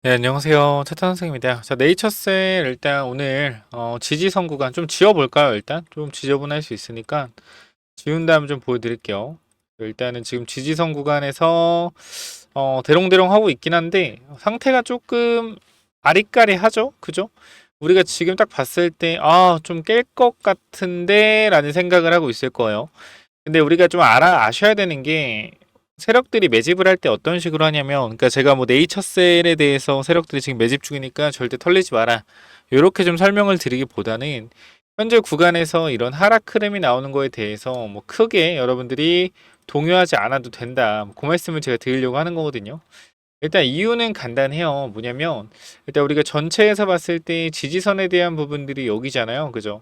네, 안녕하세요. 차탄 선생입니다. 자, 네이처셀 일단 오늘 지지선 구간 좀 지워볼까요? 일단 좀 지저분할 수 있으니까 지운 다음에 좀 보여드릴게요. 일단은 지금 지지선 구간에서 대롱대롱 하고 있긴 한데 상태가 조금 아리까리하죠? 그죠? 우리가 지금 딱 봤을 때 좀 깰 것 같은데 라는 생각을 하고 있을 거예요. 근데 우리가 좀 아셔야 되는 게 세력들이 매집을 할 때 어떤 식으로 하냐면, 그러니까 제가 뭐 네이처셀에 대해서 세력들이 지금 매집 중이니까 절대 털리지 마라, 이렇게 좀 설명을 드리기보다는 현재 구간에서 이런 하락 흐름이 나오는 거에 대해서 뭐 크게 여러분들이 동요하지 않아도 된다, 그 말씀을 제가 드리려고 하는 거거든요. 일단 이유는 간단해요. 뭐냐면 일단 우리가 전체에서 봤을 때 지지선에 대한 부분들이 여기잖아요, 그죠?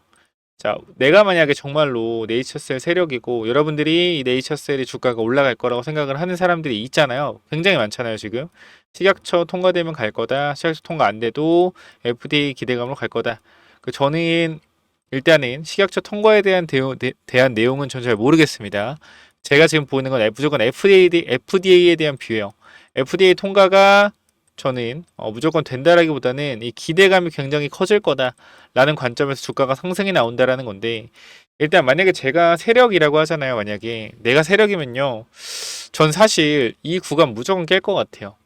자, 내가 만약에 정말로 네이처셀 세력이고 여러분들이 이 네이처셀이 주가가 올라갈 거라고 생각을 하는 사람들이 있잖아요. 굉장히 많잖아요, 지금. 식약처 통과되면 갈 거다. 식약처 통과 안 돼도 FDA 기대감으로 갈 거다. 저는 일단은 식약처 통과에 대한 대한 내용은 전 잘 모르겠습니다. 제가 지금 보는 건 무조건 FDA에 대한 뷰예요. FDA 통과가 저는 무조건 된다라기보다는 이 기대감이 굉장히 커질 거다라는 관점에서 주가가 상승이 나온다라는 건데, 일단 만약에 제가 세력이라고 하잖아요. 만약에 내가 세력이면요, 전 사실 이 구간 무조건 깰 것 같아요.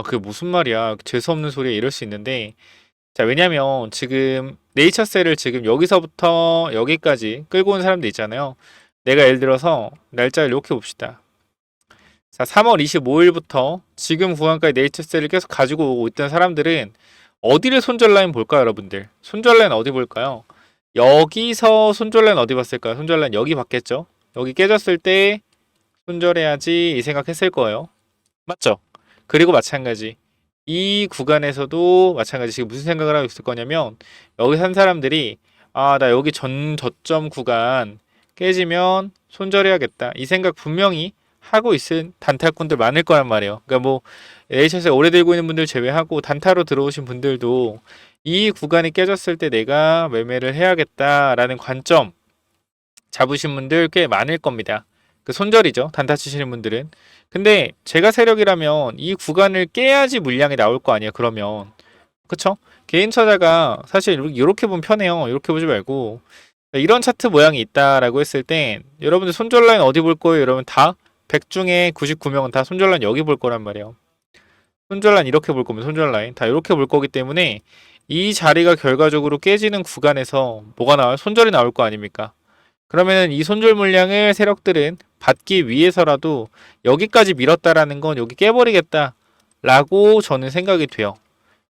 그게 무슨 말이야, 재수없는 소리야, 이럴 수 있는데, 자, 왜냐면 지금 네이처셀을 지금 여기서부터 여기까지 끌고 온 사람들 있잖아요. 내가 예를 들어서 날짜를 이렇게 봅시다. 자, 3월 25일부터 지금 구간까지 네이처셀을 계속 가지고 오고 있던 사람들은 어디를 손절 라인 볼까요, 여러분들? 손절 라인 어디 볼까요? 여기서 손절 라인 어디 봤을까요? 손절 라인 여기 봤겠죠? 여기 깨졌을 때 손절해야지 이 생각했을 거예요. 맞죠? 그리고 마찬가지. 이 구간에서도 마찬가지. 지금 무슨 생각을 하고 있을 거냐면, 여기 산 사람들이 나 여기 저점 구간 깨지면 손절해야겠다, 이 생각 분명히 하고 있은 단타꾼들 많을 거란 말이에요. 그러니까 뭐 에이셔츠에 오래 들고 있는 분들 제외하고 단타로 들어오신 분들도 이 구간이 깨졌을 때 내가 매매를 해야겠다라는 관점 잡으신 분들 꽤 많을 겁니다. 그 손절이죠, 단타 치시는 분들은. 근데 제가 세력이라면 이 구간을 깨야지 물량이 나올 거 아니에요, 그러면. 그쵸? 개인 투자자가 사실 이렇게 보면 편해요. 이렇게 보지 말고 이런 차트 모양이 있다라고 했을 땐 여러분들 손절 라인 어디 볼 거예요? 여러분 다 100 중에 99명은 다 손절 라인 여기 볼 거란 말이에요. 손절 라인 이렇게 볼 거면 손절 라인 다 이렇게 볼 거기 때문에 이 자리가 결과적으로 깨지는 구간에서 뭐가 나와요? 손절이 나올 거 아닙니까? 그러면 이 손절 물량을 세력들은 받기 위해서라도 여기까지 밀었다라는 건 여기 깨버리겠다라고 저는 생각이 돼요.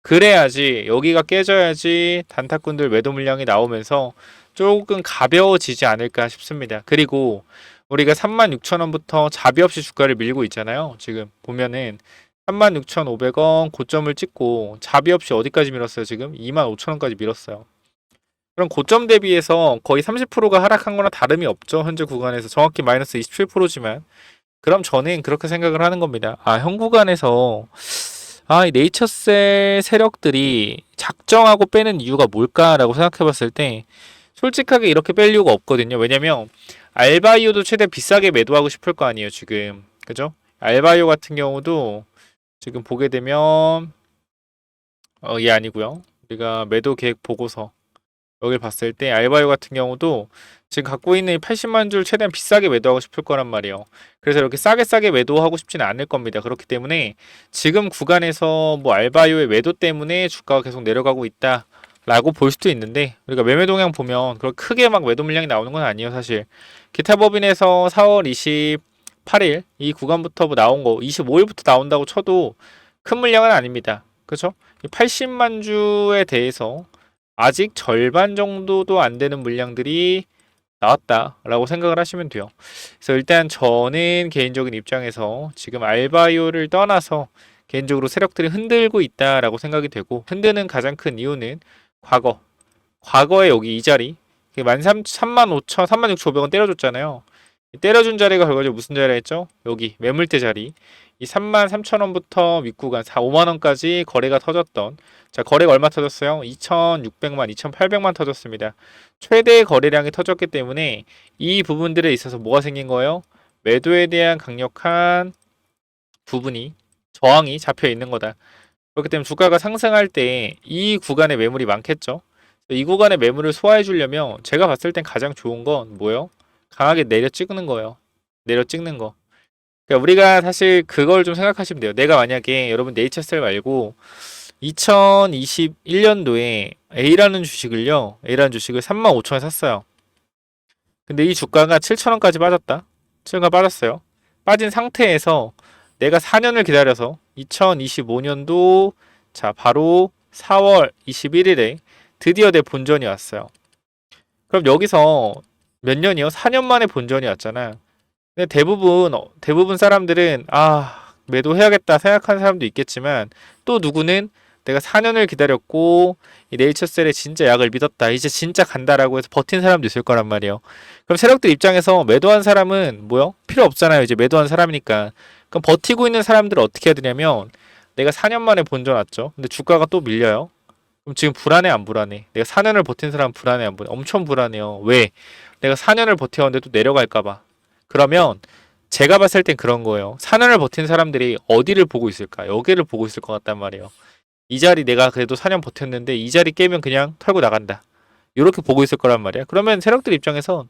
그래야지, 여기가 깨져야지 단타꾼들 매도 물량이 나오면서 조금 가벼워지지 않을까 싶습니다. 그리고 우리가 36,000원부터 자비 없이 주가를 밀고 있잖아요. 지금 보면은 36,500원 고점을 찍고 자비 없이 어디까지 밀었어요? 지금 25,000원까지 밀었어요. 그럼 고점 대비해서 거의 30%가 하락한 거나 다름이 없죠. 현재 구간에서 정확히 마이너스 27%지만. 그럼 저는 그렇게 생각을 하는 겁니다. 현 구간에서 이 네이처셀 세력들이 작정하고 빼는 이유가 뭘까라고 생각해 봤을 때 솔직하게 이렇게 뺄 이유가 없거든요. 왜냐면 알바이오도 최대 비싸게 매도하고 싶을 거 아니에요, 지금. 그죠? 알바이오 같은 경우도 지금 보게 되면 이게 아니고요. 우리가 매도 계획 보고서 여기를 봤을 때 알바이오 같은 경우도 지금 갖고 있는 80만 줄 최대한 비싸게 매도하고 싶을 거란 말이에요. 그래서 이렇게 싸게 매도하고 싶지는 않을 겁니다. 그렇기 때문에 지금 구간에서 뭐 알바이오의 매도 때문에 주가가 계속 내려가고 있다 라고 볼 수도 있는데, 우리가 매매 동향 보면 그렇게 크게 막 매도 물량이 나오는 건 아니에요, 사실. 기타 법인에서 4월 28일 이 구간부터 뭐 나온 거 25일부터 나온다고 쳐도 큰 물량은 아닙니다. 그렇죠? 80만 주에 대해서 아직 절반 정도도 안 되는 물량들이 나왔다라고 생각을 하시면 돼요. 그래서 일단 저는 개인적인 입장에서 지금 알바이오를 떠나서 개인적으로 세력들이 흔들고 있다라고 생각이 되고, 흔드는 가장 큰 이유는 과거에 여기 이 자리 35,000, 36,500원 때려줬잖아요. 때려준 자리가 결과적으로 무슨 자리라 했죠? 여기 매물대 자리. 이 33,000원부터 윗구간 5만원까지 거래가 터졌던, 자, 거래가 얼마 터졌어요? 2,600만, 2,800만 터졌습니다. 최대 거래량이 터졌기 때문에 이 부분들에 있어서 뭐가 생긴 거예요? 매도에 대한 강력한 부분이, 저항이 잡혀 있는 거다. 그렇기 때문에 주가가 상승할 때 이 구간에 매물이 많겠죠. 이 구간의 매물을 소화해 주려면 제가 봤을 땐 가장 좋은 건 뭐예요? 강하게 내려 찍는 거예요. 내려 찍는 거. 그러니까 우리가 사실 그걸 좀 생각하시면 돼요. 내가 만약에 여러분 네이처셀 말고 2021년도에 A라는 주식을 35,000원에 샀어요. 근데 이 주가가 7,000원까지 빠졌다. 7,000원 빠졌어요. 빠진 상태에서 내가 4년을 기다려서 2025년도 자 바로 4월 21일에 드디어 내 본전이 왔어요. 그럼 여기서 몇 년이요? 4년 만에 본전이 왔잖아. 근데 대부분 사람들은 매도해야겠다 생각하는 사람도 있겠지만 또 누구는 내가 4년을 기다렸고 이 네이처셀의 진짜 약을 믿었다. 이제 진짜 간다라고 해서 버틴 사람도 있을 거란 말이에요. 그럼 세력들 입장에서 매도한 사람은 뭐요? 필요 없잖아요. 이제 매도한 사람이니까. 그럼 버티고 있는 사람들은 어떻게 해야 되냐면 내가 4년 만에 본전 왔죠. 근데 주가가 또 밀려요. 그럼 지금 불안해 안 불안해? 내가 4년을 버틴 사람 불안해 안 불안해? 엄청 불안해요. 왜? 내가 4년을 버텨왔는데 또 내려갈까 봐. 그러면 제가 봤을 땐 그런 거예요. 4년을 버틴 사람들이 어디를 보고 있을까? 여기를 보고 있을 것 같단 말이에요. 이 자리 내가 그래도 4년 버텼는데 이 자리 깨면 그냥 털고 나간다. 이렇게 보고 있을 거란 말이야. 그러면 세력들 입장에선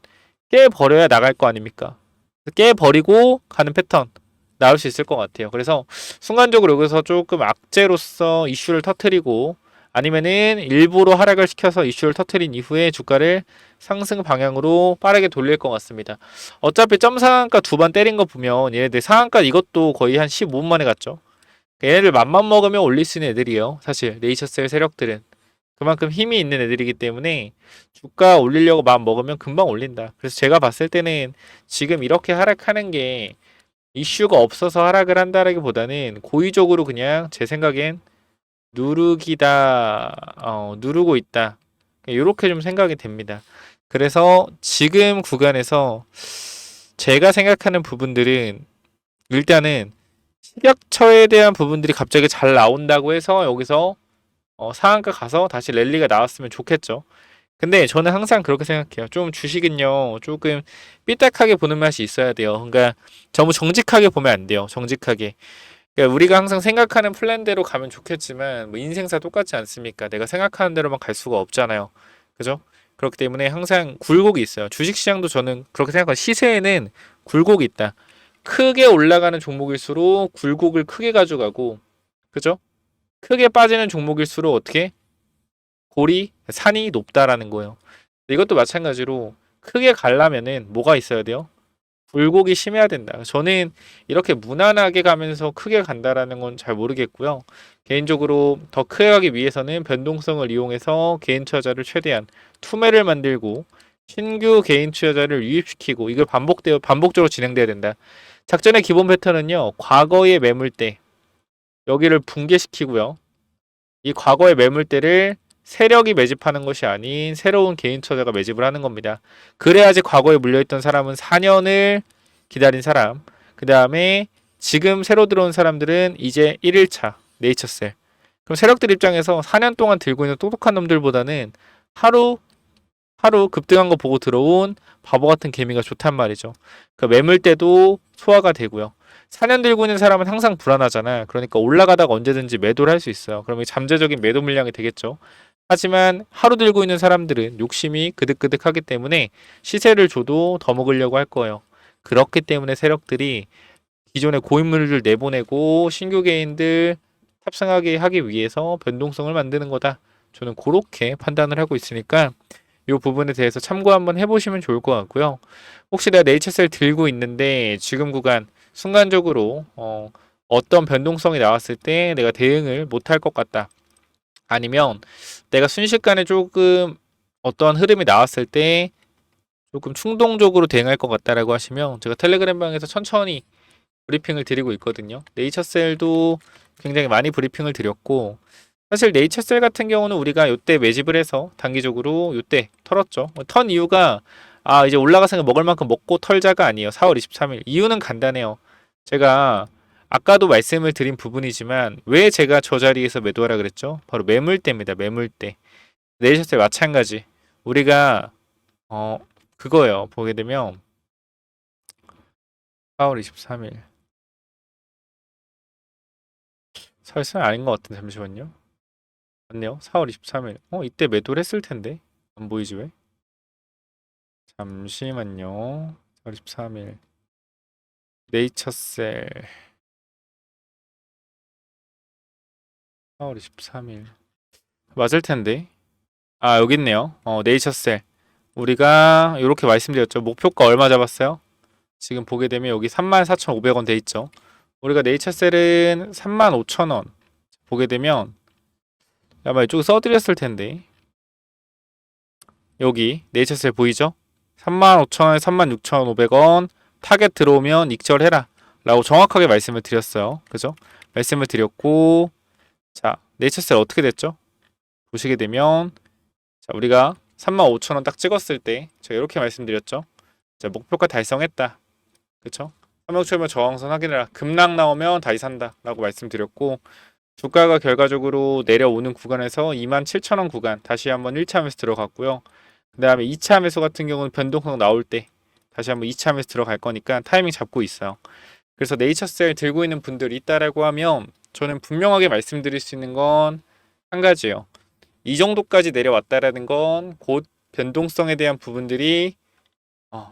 깨버려야 나갈 거 아닙니까? 깨버리고 가는 패턴 나올 수 있을 것 같아요. 그래서 순간적으로 여기서 조금 악재로서 이슈를 터트리고 아니면은 일부러 하락을 시켜서 이슈를 터트린 이후에 주가를 상승 방향으로 빠르게 돌릴 것 같습니다. 어차피 점 상한가 두 번 때린 거 보면 얘네들 상한가 이것도 거의 한 15분 만에 갔죠. 얘네들 맘만 먹으면 올릴 수 있는 애들이에요. 사실 네이처셀 세력들은 그만큼 힘이 있는 애들이기 때문에 주가 올리려고 마음 먹으면 금방 올린다. 그래서 제가 봤을 때는 지금 이렇게 하락하는 게 이슈가 없어서 하락을 한다라기보다는 고의적으로 그냥 제 생각엔 누르고 있다. 이렇게 좀 생각이 됩니다. 그래서 지금 구간에서 제가 생각하는 부분들은 일단은 식약처에 대한 부분들이 갑자기 잘 나온다고 해서 여기서 상한가 가서 다시 랠리가 나왔으면 좋겠죠. 근데 저는 항상 그렇게 생각해요. 좀 주식은요, 조금 삐딱하게 보는 맛이 있어야 돼요. 그러니까 너무 정직하게 보면 안 돼요. 정직하게. 그러니까 우리가 항상 생각하는 플랜대로 가면 좋겠지만, 뭐 인생사 똑같지 않습니까? 내가 생각하는 대로만 갈 수가 없잖아요. 그죠? 그렇기 때문에 항상 굴곡이 있어요. 주식시장도 저는 그렇게 생각해요. 시세에는 굴곡이 있다. 크게 올라가는 종목일수록 굴곡을 크게 가져가고, 그죠? 크게 빠지는 종목일수록 어떻게? 산이 높다라는 거예요. 이것도 마찬가지로 크게 가려면은 뭐가 있어야 돼요? 굴곡이 심해야 된다. 저는 이렇게 무난하게 가면서 크게 간다라는 건 잘 모르겠고요. 개인적으로 더 크게 가기 위해서는 변동성을 이용해서 개인 투자자를 최대한 투매를 만들고 신규 개인 투자자를 유입시키고 이걸 반복적으로 진행돼야 된다. 작전의 기본 패턴은요. 과거의 매물대 여기를 붕괴시키고요. 이 과거의 매물대를 세력이 매집하는 것이 아닌 새로운 개인 투자자가 매집을 하는 겁니다. 그래야지 과거에 물려있던 사람은 4년을 기다린 사람, 그 다음에 지금 새로 들어온 사람들은 이제 1일차 네이처셀. 그럼 세력들 입장에서 4년 동안 들고 있는 똑똑한 놈들보다는 하루 급등한 거 보고 들어온 바보 같은 개미가 좋단 말이죠. 그 매물대도 소화가 되고요. 4년 들고 있는 사람은 항상 불안하잖아. 그러니까 올라가다가 언제든지 매도를 할 수 있어요. 그러면 잠재적인 매도 물량이 되겠죠. 하지만 하루 들고 있는 사람들은 욕심이 그득그득하기 때문에 시세를 줘도 더 먹으려고 할 거예요. 그렇기 때문에 세력들이 기존의 고인물을 내보내고 신규 개인들 탑승하게 하기 위해서 변동성을 만드는 거다. 저는 그렇게 판단을 하고 있으니까 이 부분에 대해서 참고 한번 해보시면 좋을 것 같고요. 혹시 내가 네이처셀 들고 있는데 지금 구간 순간적으로 어떤 변동성이 나왔을 때 내가 대응을 못할 것 같다. 아니면 내가 순식간에 조금 어떠한 흐름이 나왔을 때 조금 충동적으로 대응할 것 같다라고 하시면 제가 텔레그램 방에서 천천히 브리핑을 드리고 있거든요. 네이처셀도 굉장히 많이 브리핑을 드렸고 사실 네이처셀 같은 경우는 우리가 이때 매집을 해서 단기적으로 이때 털었죠. 턴 이유가 이제 올라가서 먹을 만큼 먹고 털자가 아니에요. 4월 23일. 이유는 간단해요. 제가 아까도 말씀을 드린 부분이지만 왜 제가 저 자리에서 매도하라 그랬죠? 바로 매물대입니다. 매물대. 네이처셀 마찬가지. 우리가 그거예요. 보게 되면 4월 23일. 사실은 아닌 것 같은데 잠시만요. 맞네요. 4월 23일. 이때 매도를 했을 텐데 안 보이지 왜? 잠시만요. 4월 23일. 네이처셀 4월 23일. 맞을 텐데. 아, 여기 있네요. 네이처셀. 우리가 이렇게 말씀드렸죠. 목표가 얼마 잡았어요? 지금 보게 되면 여기 34,500원 돼 있죠. 우리가 네이처셀은 35,000원 보게 되면 아마 이쪽에 써드렸을 텐데 여기 네이처셀 보이죠? 35,000원에 36,500원 타겟 들어오면 익절해라 라고 정확하게 말씀을 드렸어요. 그죠? 말씀을 드렸고 자 네이처셀 어떻게 됐죠? 보시게 되면 자 우리가 35,000원 딱 찍었을 때 제가 이렇게 말씀드렸죠. 자 목표가 달성했다. 그쵸? 36,000원 저항선 확인해라. 급락 나오면 다시 산다 라고 말씀드렸고 주가가 결과적으로 내려오는 구간에서 27,000원 구간 다시 한번 1차 매수 들어갔고요. 그 다음에 2차 매수 같은 경우는 변동성 나올 때 다시 한번 2차 매수 들어갈 거니까 타이밍 잡고 있어요. 그래서 네이처셀 들고 있는 분들이 있다라고 하면 저는 분명하게 말씀드릴 수 있는 건 한 가지예요. 이 정도까지 내려왔다라는 건 곧 변동성에 대한 부분들이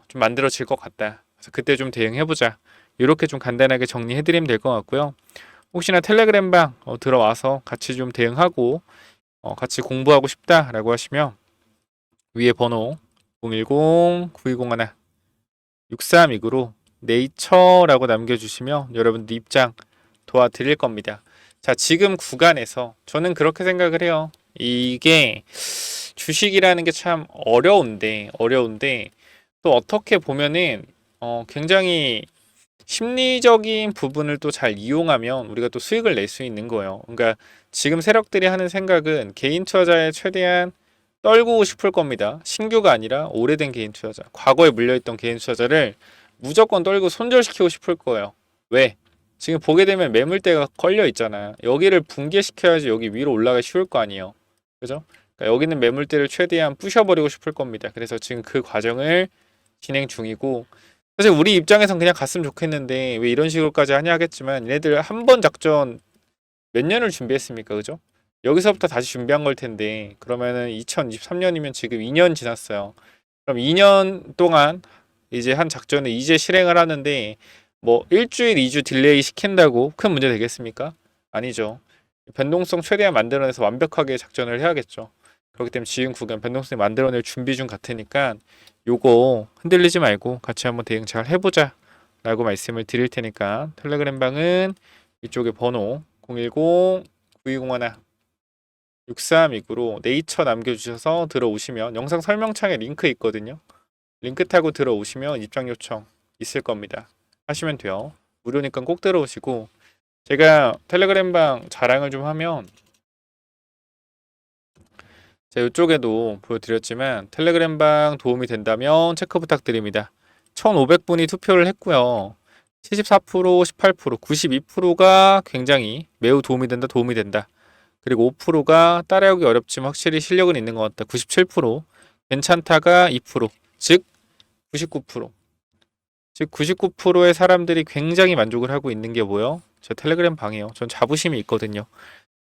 좀 만들어질 것 같다. 그래서 그때 좀 대응해보자. 이렇게 좀 간단하게 정리해드리면 될 것 같고요. 혹시나 텔레그램방 들어와서 같이 좀 대응하고 같이 공부하고 싶다라고 하시면 위에 번호 010-9201-6329로 네이처라고 남겨주시면 여러분들 입장 도와드릴 겁니다. 자, 지금 구간에서 저는 그렇게 생각을 해요. 이게 주식이라는 게 참 어려운데 또 어떻게 보면은 굉장히 심리적인 부분을 또 잘 이용하면 우리가 또 수익을 낼 수 있는 거예요. 그러니까 지금 세력들이 하는 생각은 개인 투자자에 최대한 떨구고 싶을 겁니다. 신규가 아니라 오래된 개인 투자자, 과거에 물려있던 개인 투자자를 무조건 떨고 손절시키고 싶을 거예요. 왜? 지금 보게 되면 매물대가 걸려 있잖아요. 여기를 붕괴시켜야지 여기 위로 올라가기 쉬울 거 아니에요. 그죠? 그러니까 여기는 매물대를 최대한 부셔버리고 싶을 겁니다. 그래서 지금 그 과정을 진행 중이고 사실 우리 입장에선 그냥 갔으면 좋겠는데 왜 이런 식으로까지 하냐 하겠지만 얘네들 한 번 작전 몇 년을 준비했습니까? 그죠? 여기서부터 다시 준비한 걸 텐데 그러면은 2023년이면 지금 2년 지났어요. 그럼 2년 동안 이제 한 작전을 이제 실행을 하는데 뭐 일주일, 2주 딜레이 시킨다고 큰 문제 되겠습니까? 아니죠. 변동성 최대한 만들어내서 완벽하게 작전을 해야겠죠. 그렇기 때문에 지금 구간 변동성 만들어낼 준비 중 같으니까 요거 흔들리지 말고 같이 한번 대응 잘 해보자 라고 말씀을 드릴 테니까 텔레그램 방은 이쪽에 번호 010-9201 6329로 네이처 남겨주셔서 들어오시면 영상 설명창에 링크 있거든요. 링크 타고 들어오시면 입장 요청 있을 겁니다. 하시면 돼요. 무료니까 꼭 들어오시고 제가 텔레그램 방 자랑을 좀 하면 제가 이쪽에도 보여드렸지만 텔레그램 방 도움이 된다면 체크 부탁드립니다. 1,500분이 투표를 했고요. 74%, 18%, 92%가 굉장히 매우 도움이 된다. 그리고 5%가 따라오기 어렵지만 확실히 실력은 있는 것 같다. 97%, 괜찮다가 2%, 즉 99%. 즉 99%의 사람들이 굉장히 만족을 하고 있는 게 뭐예요? 저 텔레그램 방이에요. 전 자부심이 있거든요.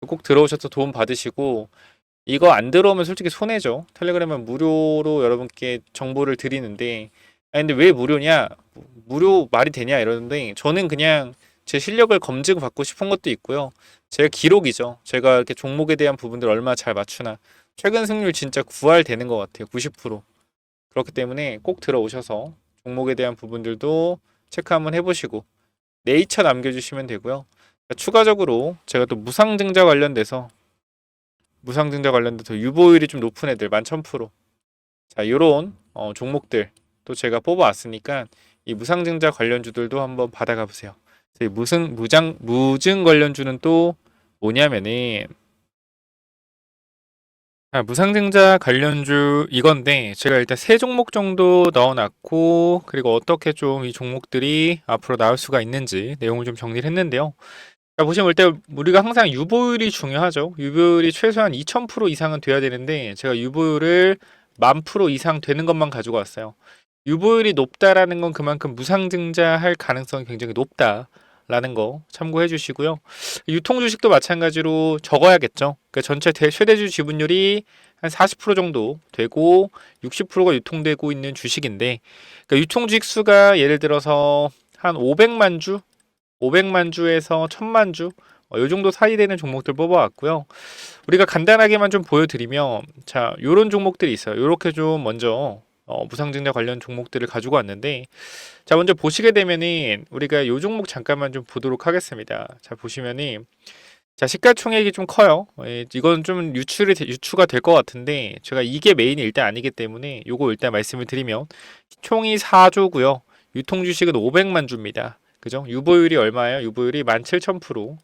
꼭 들어오셔서 도움 받으시고 이거 안 들어오면 솔직히 손해죠. 텔레그램은 무료로 여러분께 정보를 드리는데 근데 왜 무료냐? 무료 말이 되냐 이러는데 저는 그냥 제 실력을 검증받고 싶은 것도 있고요. 제 기록이죠. 제가 이렇게 종목에 대한 부분들 얼마나 잘 맞추나. 최근 승률 진짜 9할 되는 것 같아요. 90%. 그렇기 때문에 꼭 들어오셔서 종목에 대한 부분들도 체크 한번 해보시고 네이처 남겨주시면 되고요. 추가적으로 제가 또 무상증자 관련돼서 유보율이 좀 높은 애들 11,000%. 자, 요런 종목들 또 제가 뽑아왔으니까 이 무상증자 관련주들도 한번 받아가 보세요. 무증 관련주는 또 뭐냐면은 무상증자 관련주 이건데 제가 일단 세 종목 정도 넣어놨고 그리고 어떻게 좀 이 종목들이 앞으로 나올 수가 있는지 내용을 좀 정리를 했는데요. 자, 보시면 일단 우리가 항상 유보율이 중요하죠. 유보율이 최소한 2000% 이상은 돼야 되는데 제가 유보율을 10,000% 이상 되는 것만 가지고 왔어요. 유보율이 높다라는 건 그만큼 무상증자할 가능성이 굉장히 높다 라는 거 참고해 주시고요. 유통 주식도 마찬가지로 적어야겠죠. 그러니까 전체 최대주 지분율이 한 40% 정도 되고 60%가 유통되고 있는 주식인데, 그러니까 유통 주식 수가 예를 들어서 한 500만 주, 500만 주에서 1000만 주, 요 정도 사이 되는 종목들 뽑아왔고요. 우리가 간단하게만 좀 보여드리면, 자, 요런 종목들이 있어요. 요렇게 좀 먼저 무상증자 관련 종목들을 가지고 왔는데, 자, 먼저 보시게 되면은 우리가 요 종목 잠깐만 좀 보도록 하겠습니다. 자, 보시면은, 자, 시가총액이 좀 커요. 이건 좀 유추가 될 것 같은데, 제가 이게 메인이 일단 아니기 때문에 요거 일단 말씀을 드리면, 총이 4조고요. 유통주식은 500만 주입니다. 그죠? 유보율이 얼마예요? 유보율이 17,000%.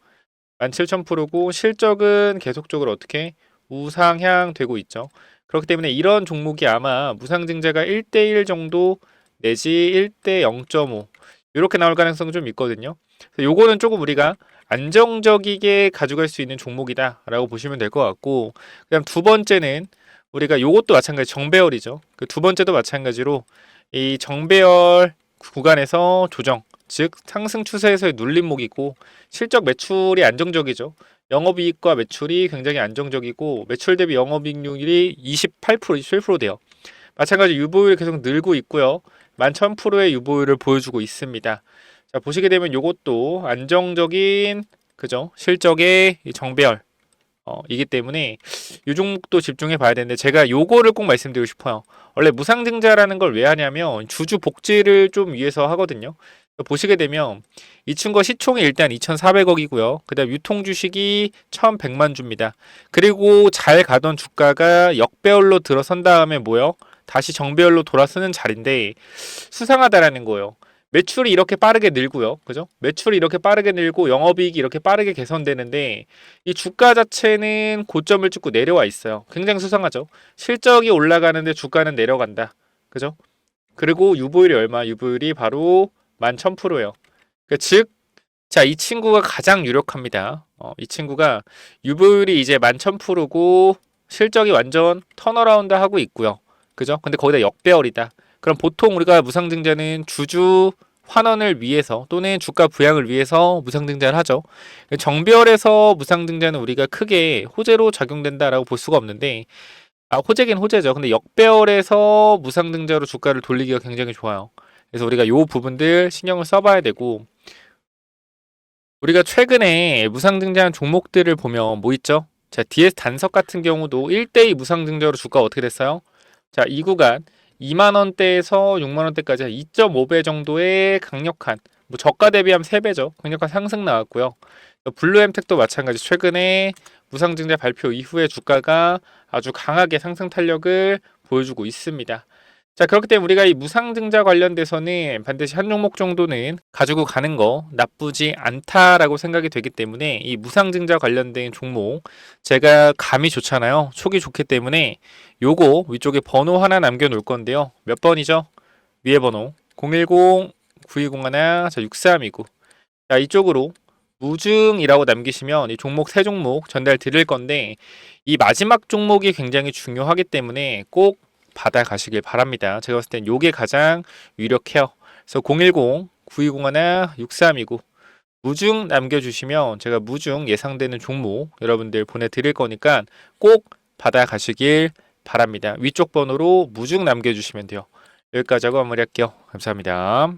17,000%고 실적은 계속적으로 어떻게 우상향 되고 있죠. 그렇기 때문에 이런 종목이 아마 무상증자가 1대1 정도 내지 1대 0.5 이렇게 나올 가능성이 좀 있거든요. 요거는 조금 우리가 안정적이게 가져갈 수 있는 종목이다 라고 보시면 될 것 같고, 그다음 두 번째는 우리가 요것도 마찬가지 정배열이죠. 그 두 번째도 마찬가지로 이 정배열 구간에서 조정, 즉 상승 추세에서의 눌림목이고, 실적 매출이 안정적이죠. 영업이익과 매출이 굉장히 안정적이고, 매출 대비 영업이익률이 28%, 27% 돼요. 마찬가지 유보율이 계속 늘고 있고요. 11,000%의 유보율을 보여주고 있습니다. 자, 보시게 되면 이것도 안정적인 그죠? 실적의 정배열 이기 때문에 이 종목도 집중해 봐야 되는데, 제가 요거를 꼭 말씀드리고 싶어요. 원래 무상증자라는 걸 왜 하냐면 주주 복지를 좀 위해서 하거든요. 보시게 되면 이 친구가 시총이 일단 2,400억이고요. 그 다음 유통 주식이 1,100만 주입니다. 그리고 잘 가던 주가가 역배열로 들어선 다음에 뭐요? 다시 정배열로 돌아서는 자리인데, 수상하다라는 거예요. 매출이 이렇게 빠르게 늘고요. 그죠? 매출이 이렇게 빠르게 늘고 영업이익이 이렇게 빠르게 개선되는데, 이 주가 자체는 고점을 찍고 내려와 있어요. 굉장히 수상하죠. 실적이 올라가는데 주가는 내려간다. 그죠? 그리고 유보율이 얼마? 유보율이 바로 11,000%예요. 즉, 자, 이 친구가 가장 유력합니다. 이 친구가 유보율이 이제 11,000%고 실적이 완전 턴어라운드 하고 있고요. 그죠? 근데 거기다 역배열이다. 그럼 보통 우리가 무상증자는 주주 환원을 위해서 또는 주가 부양을 위해서 무상증자를 하죠. 정배열에서 무상증자는 우리가 크게 호재로 작용된다라고 볼 수가 없는데, 호재긴 호재죠. 근데 역배열에서 무상증자로 주가를 돌리기가 굉장히 좋아요. 그래서 우리가 요 부분들 신경을 써봐야 되고, 우리가 최근에 무상증자한 종목들을 보면 뭐 있죠? 자, DS 단석 같은 경우도 1대2 무상증자로 주가가 어떻게 됐어요? 자, 이 구간 2만원대에서 6만원대까지 2.5배 정도의 강력한, 뭐 저가 대비하면 3배죠. 강력한 상승 나왔고요. 블루엠텍도 마찬가지, 최근에 무상증자 발표 이후에 주가가 아주 강하게 상승 탄력을 보여주고 있습니다. 자, 그렇기 때문에 우리가 이 무상증자 관련돼서는 반드시 한 종목 정도는 가지고 가는 거 나쁘지 않다라고 생각이 되기 때문에, 이 무상증자 관련된 종목 제가 감이 좋잖아요. 촉이 좋기 때문에 요거 위쪽에 번호 하나 남겨 놓을 건데요. 몇 번이죠? 위에 번호 010-9201-6329. 자, 이쪽으로 무증이라고 남기시면 이 종목 세 종목 전달 드릴 건데, 이 마지막 종목이 굉장히 중요하기 때문에 꼭 받아 가시길 바랍니다. 제가 봤을 땐 요게 가장 유력해요. 그래서 010-9201-6329 무증 남겨주시면 제가 무증 예상되는 종목 여러분들 보내드릴 거니까 꼭 받아 가시길 바랍니다. 위쪽 번호로 무증 남겨주시면 돼요. 여기까지 하고 마무리할게요. 감사합니다.